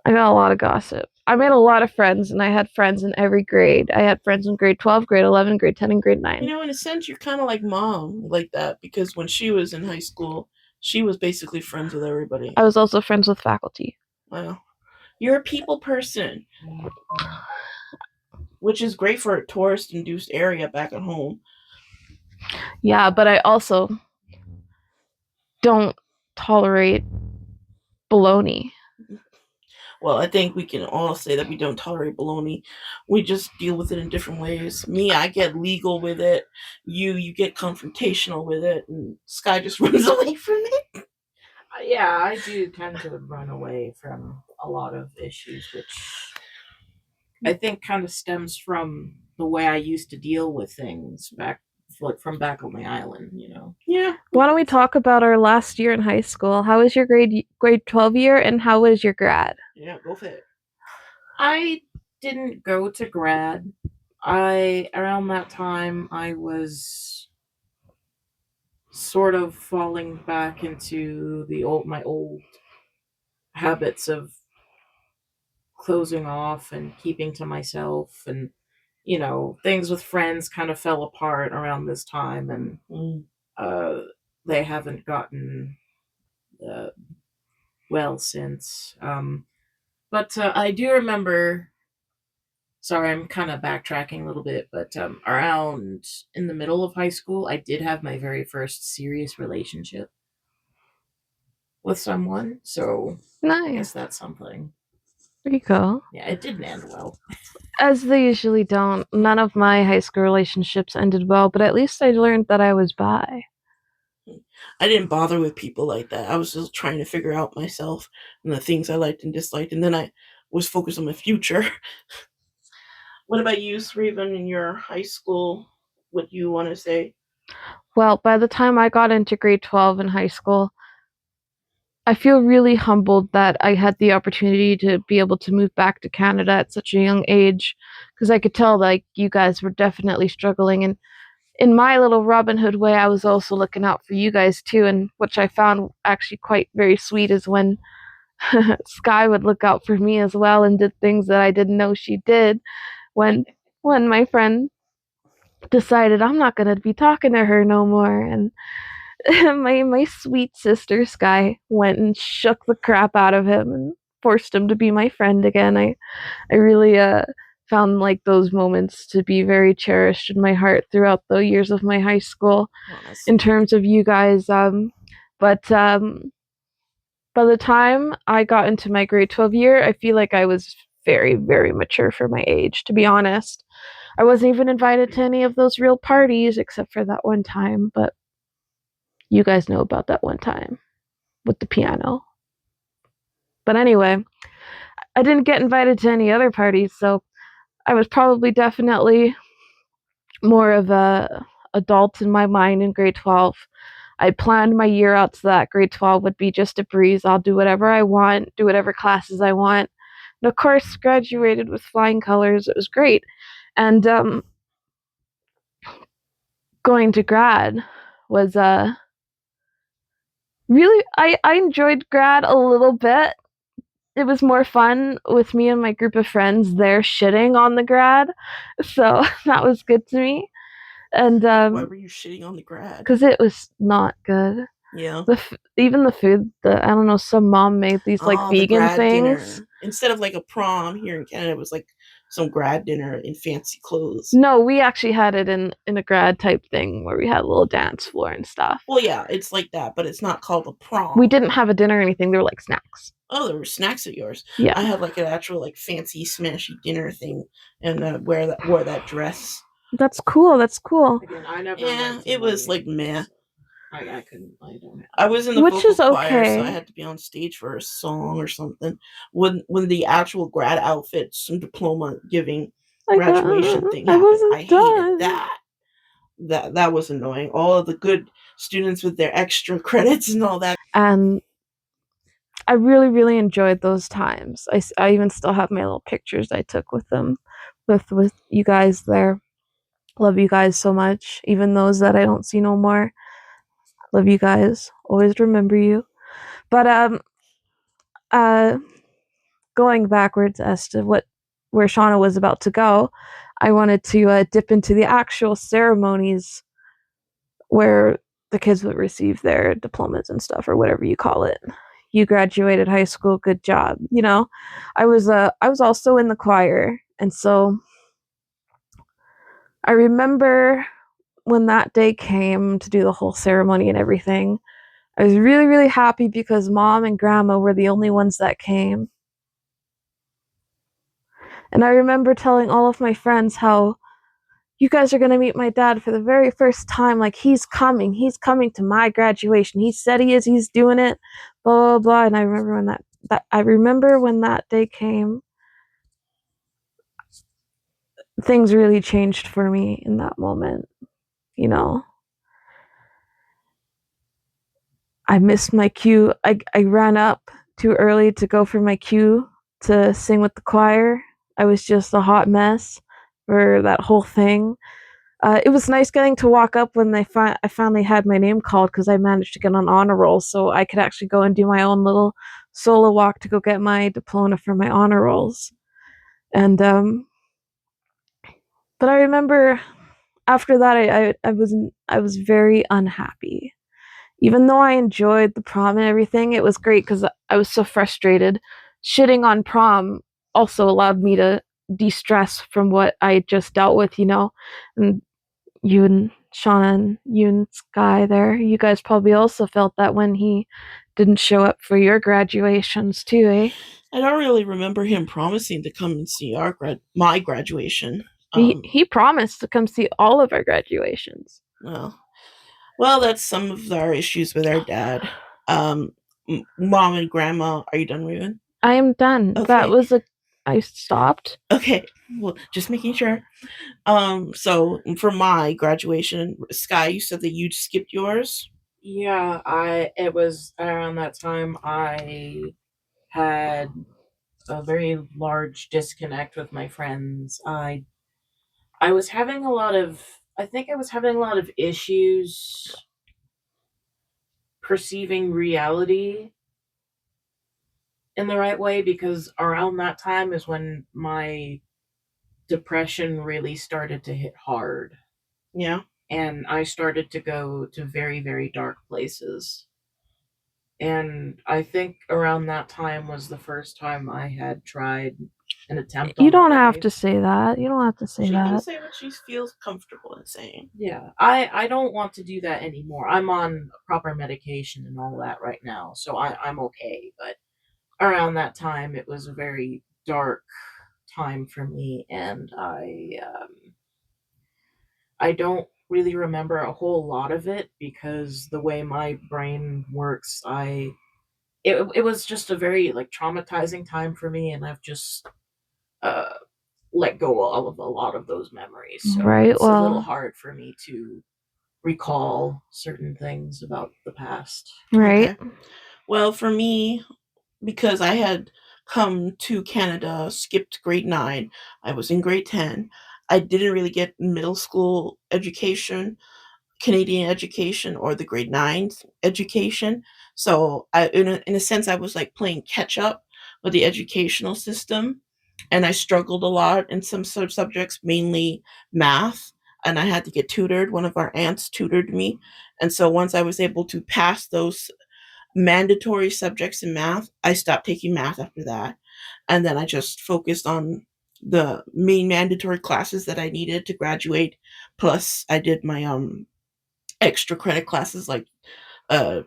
I got a lot of gossip. I made a lot of friends, and I had friends in every grade. I had friends in grade 12, grade 11, grade 10, and grade 9. In a sense, you're kind of like mom, like that, because when she was in high school, she was basically friends with everybody. I was also friends with faculty. Wow. You're a people person, which is great for a tourist induced area back at home. Yeah, but I also don't tolerate baloney. Well, I think we can all say that we don't tolerate baloney. We just deal with it in different ways. Me, I get legal with it. You get confrontational with it, and Sky just runs away from it. Yeah, I do tend to run away from a lot of issues, which I think kind of stems from the way I used to deal with things back, like from back on my island. Yeah. Why don't we talk about our last year in high school? How was your grade 12 year, and how was your grad? Yeah, go for it. I didn't go to grad. I around that time I was sort of falling back into my old habits of closing off and keeping to myself, and things with friends kind of fell apart around this time, and uh they haven't gotten uh, well since. But I do remember. Sorry, I'm kind of backtracking a little bit, but around in the middle of high school, I did have my very first serious relationship with someone. So I guess Nice. that's something. There you go. Yeah, it didn't end well. As they usually don't. None of my high school relationships ended well, but at least I learned that I was bi. I didn't bother with people like that. I was just trying to figure out myself and the things I liked and disliked, and then I was focused on my future. What about you, Sreevan, in your high school? What do you want to say? Well, by the time I got into grade 12 in high school, I feel really humbled that I had the opportunity to be able to move back to Canada at such a young age, because I could tell like you guys were definitely struggling, and in my little Robin Hood way, I was also looking out for you guys too, and which I found actually quite very sweet is when Sky would look out for me as well and did things that I didn't know she did. When when my friend decided I'm not gonna be talking to her no more, and my sweet sister Sky went and shook the crap out of him and forced him to be my friend again. I really found like those moments to be very cherished in my heart throughout the years of my high school in terms of you guys. But by the time I got into my grade 12 year, I feel like I was very, very mature for my age, to be honest. I wasn't even invited to any of those real parties except for that one time, but you guys know about that one time with the piano. But anyway, I didn't get invited to any other parties, so I was probably definitely more of a adult in my mind in grade 12. I planned my year out so that grade 12 would be just a breeze. I'll do whatever I want, do whatever classes I want. And of course, graduated with flying colors. It was great. And going to grad was really, I enjoyed grad a little bit. It was more fun with me and my group of friends there shitting on the grad. So that was good to me. And Why were you shitting on the grad? because it was not good. Yeah. Even the food, I don't know, some mom made these like The vegan grad things. dinner. Instead of like a prom here in Canada, it was like some grad dinner in fancy clothes. No, we actually had it in a grad type thing where we had a little dance floor and stuff. Well, yeah, it's like that, but it's not called a prom. We didn't have a dinner or anything. They were like snacks. Oh, there were snacks at yours. Yeah, I had like an actual like fancy smashy dinner thing, and wore that dress. that's cool. That's cool. Again, I never. Yeah, it was like meh. I couldn't. I don't. I was in the Which vocal is choir, so okay. I had to be on stage for a song or something. When the actual grad outfit, some diploma giving graduation thing I happened, wasn't I hated done. that. That was annoying. All of the good students with their extra credits and all that. And I really, really enjoyed those times. I even still have my little pictures I took with them, with you guys there. Love you guys so much. Even those that I don't see no more. Love you guys. Always remember you. But uh going backwards as to where Shauna was about to go, I wanted to dip into the actual ceremonies where the kids would receive their diplomas and stuff, or whatever you call it. You graduated high school, good job. I was also in the choir, and so I remember when that day came to do the whole ceremony and everything. I was really, really happy because Mom and Grandma were the only ones that came. And I remember telling all of my friends how you guys are going to meet my dad for the very first time. Like, he's coming to my graduation. He said he is, he's doing it, blah, blah, blah. And I remember when that day came, things really changed for me in that moment. I missed my cue. I ran up too early to go for my cue to sing with the choir. I was just a hot mess for that whole thing. It was nice getting to walk up when I finally had my name called, because I managed to get on honor roll, so I could actually go and do my own little solo walk to go get my diploma for my honor rolls. And but I remember after that, I was very unhappy. Even though I enjoyed the prom and everything, it was great because I was so frustrated. Shitting on prom also allowed me to de-stress from what I had just dealt with, And you and Shauna and you and Sky there, you guys probably also felt that when he didn't show up for your graduations too, eh? I don't really remember him promising to come and see my graduation. He promised to come see all of our graduations. Well, that's some of our issues with our dad. Mom and Grandma, are you done, Raven? I am done. Okay. I stopped. Okay, well, just making sure. So for my graduation, Sky, you said that you skipped yours? Yeah, it was around that time I had a very large disconnect with my friends. I was having I think I was having a lot of issues perceiving reality in the right way, because around that time is when my depression really started to hit hard. Yeah. And I started to go to very, very dark places. And I think around that time was the first time I had tried an attempt on You don't my have life. to say that. You don't have to say She that. can say what she feels comfortable in saying. Yeah, I don't want to do that anymore. I'm on proper medication and all that right now, so I'm okay. But around that time, it was a very dark time for me, and I don't really remember a whole lot of it, because the way my brain works, it was just a very like traumatizing time for me, and I've just uh let go of a lot of those memories. So Right, it's a little well, hard for me to recall certain things about the past. right. Okay. Well, for me, because I had come to Canada, skipped grade 9, I was in grade 10. I didn't really get middle school education, Canadian education, or the grade 9 education. So in a sense, I was like playing catch up with the educational system. And I struggled a lot in some sort of subjects, mainly math. And I had to get tutored. One of our aunts tutored me. And so once I was able to pass those mandatory subjects in math, I stopped taking math after that. And then I just focused on the main mandatory classes that I needed to graduate. Plus, I did my extra credit classes like uh,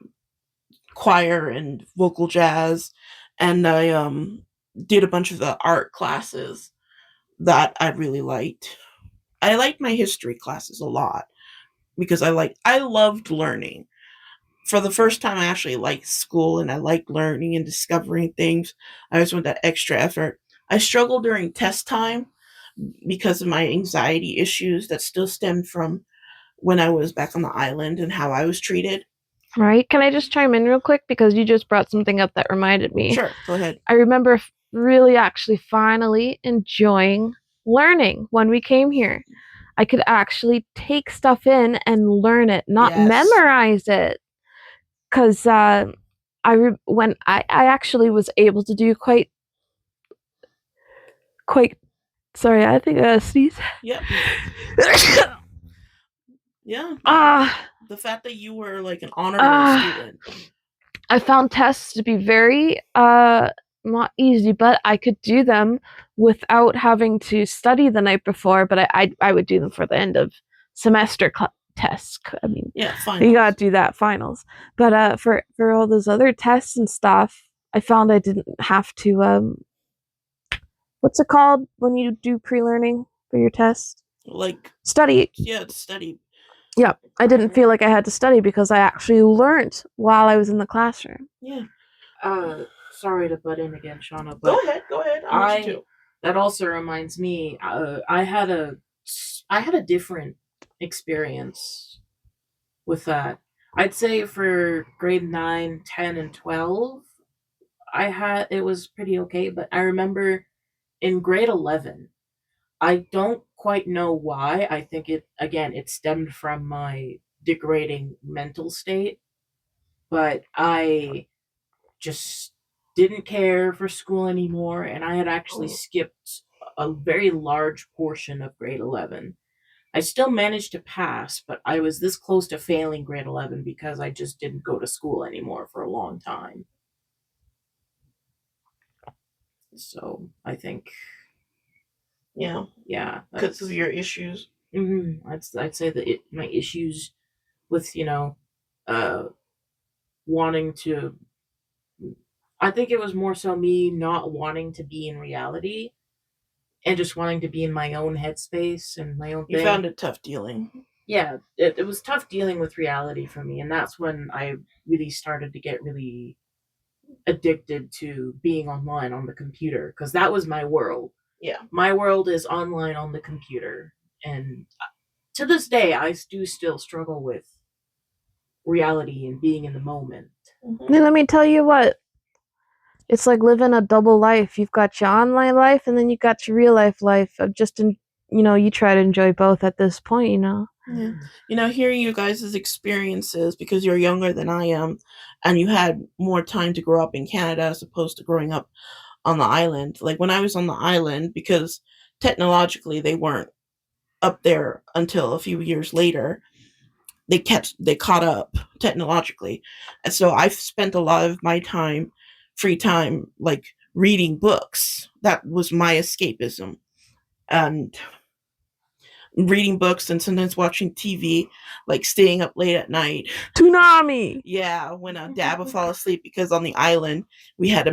choir and vocal jazz, and I did a bunch of the art classes that I really liked. I liked my history classes a lot because I loved learning. For the first time, I actually liked school and I liked learning and discovering things. I always went that extra effort. I struggled during test time because of my anxiety issues that still stemmed from when I was back on the island and how I was treated. Right. Can I just chime in real quick? Because you just brought something up that reminded me. Sure, go ahead. I remember really actually finally enjoying learning when we came here. I could actually take stuff in and learn it, not Yes. memorize it. Because when I actually was able to do quite quite sorry. I think I sneeze. Yeah. Yeah. The fact that you were like an honor roll student. I found tests to be very not easy, but I could do them without having to study the night before. But I would do them for the end of semester tests. I mean, Yeah, finals. you gotta do that finals. But for all those other tests and stuff, I found I didn't have to what's it called when you do pre-learning for your test? Like Study. Yeah, to study. Yeah, I didn't feel like I had to study because I actually learned while I was in the classroom. Yeah. Sorry to butt in again, Shauna, but Go ahead. I want you to. That also reminds me. I had a different experience with that. I'd say for grade 9, 10, and 12, it was pretty okay. But I remember in grade 11, I don't quite know why. I think it stemmed from my degrading mental state, but I just didn't care for school anymore, and I had actually skipped a very large portion of grade 11. I still managed to pass, but I was this close to failing grade 11 because I just didn't go to school anymore for a long time. So I think, Yeah, because of your issues. I'd say that my issues with wanting to. I think it was more so me not wanting to be in reality and just wanting to be in my own headspace and my own thing. You found it tough dealing. Yeah, it was tough dealing with reality for me, and that's when I really started to get really addicted to being online on the computer, because that was my world. Yeah. My world is online on the computer, and to this day, I do still struggle with reality and being in the moment. Mm-hmm. Let me tell you what. It's like living a double life. You've got your online life, and then you got your real life of just you try to enjoy both at this point. Yeah. Hearing you guys' experiences, because you're younger than I am, and you had more time to grow up in Canada as opposed to growing up on the island. Like when I was on the island, because technologically they weren't up there until a few years later. They caught up technologically, and so I've spent a lot of my free time, like reading books. That was my escapism, and reading books, and sometimes watching TV, like staying up late at night. Toonami. Yeah, when Dad would fall asleep, because on the island we had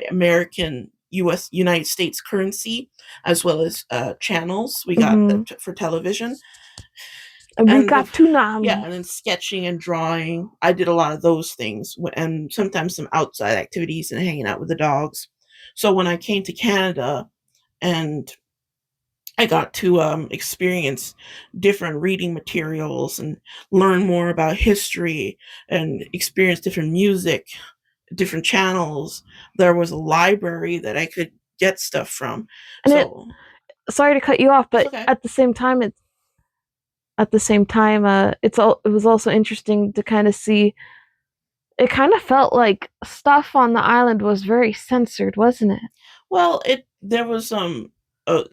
American United States currency, as well as channels we got for television. And we got Toonami. Yeah, and then sketching and drawing. I did a lot of those things, and sometimes some outside activities and hanging out with the dogs. So when I came to Canada and I got to experience different reading materials and learn more about history and experience different music, different channels, there was a library that I could get stuff from. And sorry to cut you off, but okay. At the same time, it was also interesting to kind of see. It kind of felt like stuff on the island was very censored, wasn't it? Well, there was a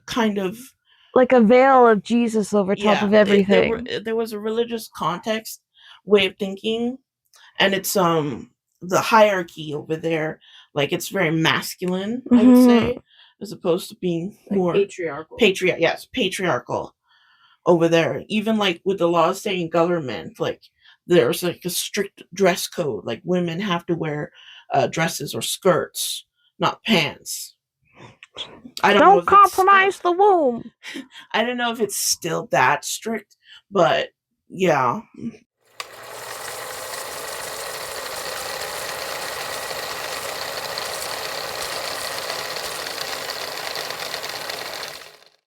kind of like a veil of Jesus over top of everything. There was a religious context way of thinking, and it's the hierarchy over there. Like it's very masculine, I would say, as opposed to being more patriarchal. Patriarchal over there. Even like with the laws saying government, like there's like a strict dress code. Like women have to wear dresses or skirts, not pants. I don't compromise the womb. I don't know if it's still that strict, but yeah,